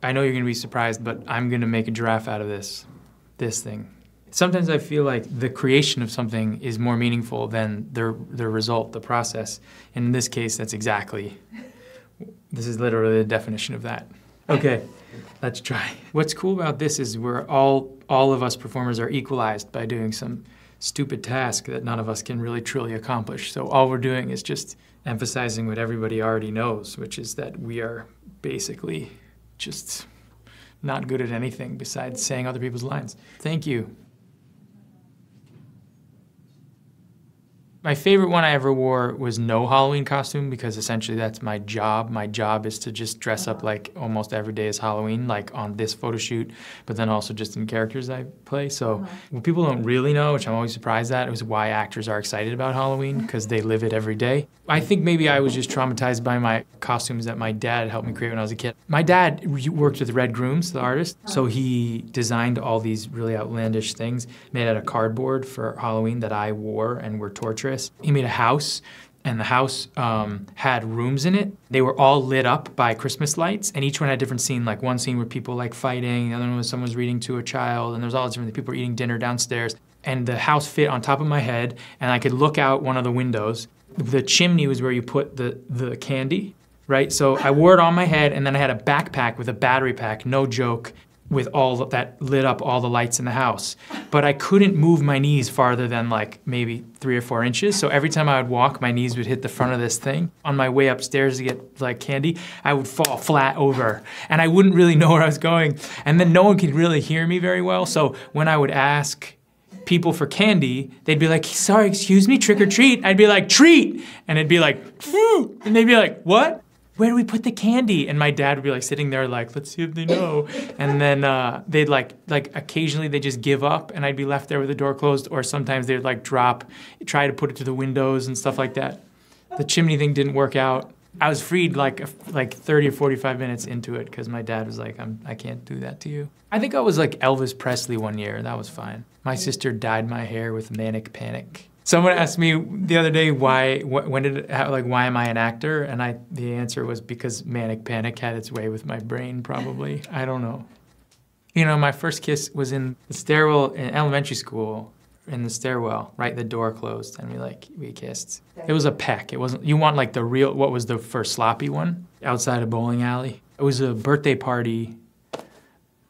I know you're gonna be surprised, but I'm gonna make a giraffe out of this thing. Sometimes I feel like the creation of something is more meaningful than the result, the process. And in this case, this is literally the definition of that. Okay, let's try. What's cool about this is we're all of us performers are equalized by doing some stupid task that none of us can really truly accomplish. So all we're doing is just emphasizing what everybody already knows, which is that we are basically just not good at anything besides saying other people's lines. Thank you. My favorite one I ever wore was no Halloween costume because essentially that's my job. My job is to just dress up like almost every day is Halloween, like on this photo shoot, but then also just in characters I play. So what people don't really know, which I'm always surprised at, is why actors are excited about Halloween, because they live it every day. I think maybe I was just traumatized by my costumes that my dad helped me create when I was a kid. My dad worked with Red Grooms, the artist, so he designed all these really outlandish things made out of cardboard for Halloween that I wore and were torturous. He made a house, and the house had rooms in it. They were all lit up by Christmas lights, and each one had a different scene. Like one scene where people like fighting, the other one was someone was reading to a child, and there was all different people were eating dinner downstairs. And the house fit on top of my head, and I could look out one of the windows. The chimney was where you put the candy, right? So I wore it on my head, and then I had a backpack with a battery pack, no joke, with all that lit up all the lights in the house. But I couldn't move my knees farther than like maybe 3 or 4 inches. So every time I would walk, my knees would hit the front of this thing. On my way upstairs to get like candy, I would fall flat over and I wouldn't really know where I was going. And then no one could really hear me very well. So when I would ask people for candy, they'd be like, sorry, excuse me, trick or treat. I'd be like, treat. And it'd be like, phew. And they'd be like, what? Where do we put the candy? And my dad would be like sitting there like, let's see if they know. And then they'd like occasionally they just give up and I'd be left there with the door closed, or sometimes they'd like try to put it to the windows and stuff like that. The chimney thing didn't work out. I was freed like 30 or 45 minutes into it because my dad was like, I can't do that to you. I think I was like Elvis Presley one year, that was fine. My sister dyed my hair with manic panic. Someone asked me the other day why am I an actor? And the answer was because manic panic had its way with my brain, probably. I don't know. You know, my first kiss was in the stairwell in elementary school, in the stairwell, right? The door closed and we kissed. It was a peck. It wasn't, you want like the real, what was the first sloppy one? Outside a bowling alley. It was a birthday party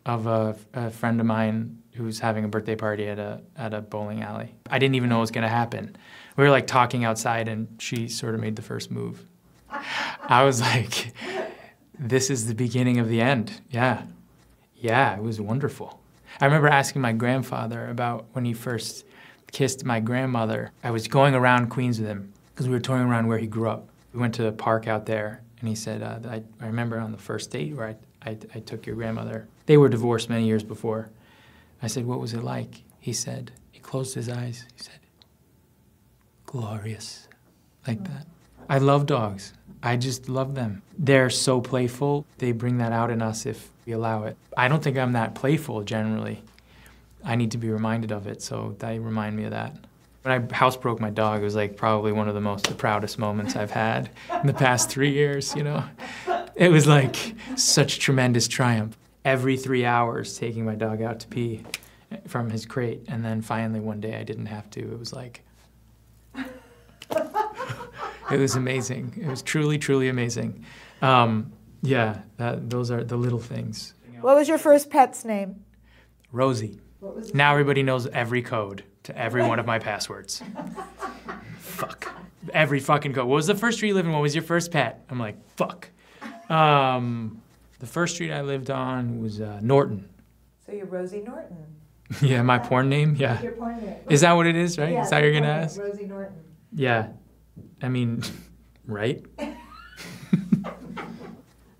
of a friend of mine who was having a birthday party at a bowling alley. I didn't even know what was gonna happen. We were like talking outside and she sort of made the first move. I was like, this is the beginning of the end. Yeah, it was wonderful. I remember asking my grandfather about when he first kissed my grandmother. I was going around Queens with him because we were touring around where he grew up. We went to a park out there and he said, I remember on the first date where I took your grandmother. They were divorced many years before. I said, what was it like? He said, he closed his eyes. He said, glorious, like that. I love dogs. I just love them. They're so playful. They bring that out in us if we allow it. I don't think I'm that playful generally. I need to be reminded of it, so they remind me of that. When I housebroke my dog, it was like probably one of the proudest moments I've had in the past 3 years, you know? It was like such tremendous triumph. Every 3 hours taking my dog out to pee from his crate, and then finally one day I didn't have to. It was like, it was amazing. It was truly, truly amazing. Yeah, those are the little things. What was your first pet's name? Rosie. Now everybody knows every code to every one of my passwords. Fuck. Every fucking code. What was the first street you lived in? What was your first pet? I'm like, fuck. The first street I lived on was Norton. So you're Rosie Norton. Yeah, my porn name? Yeah. Your porn name. Is that what it is, right? Yeah, is that what you're gonna ask? Rosie Norton. Yeah. I mean, right?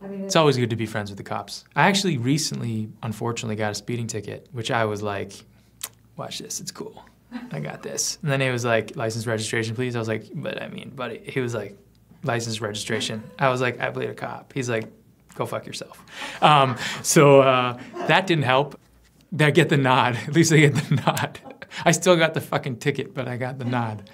It's always good to be friends with the cops. I actually recently, unfortunately, got a speeding ticket, which I was like, watch this, it's cool. I got this. And then it was like, license registration, please. I was like, but I mean, buddy. He was like, license registration. I was like, I played a cop. He's like, go fuck yourself. That didn't help. I get the nod. At least I get the nod. I still got the fucking ticket, but I got the nod.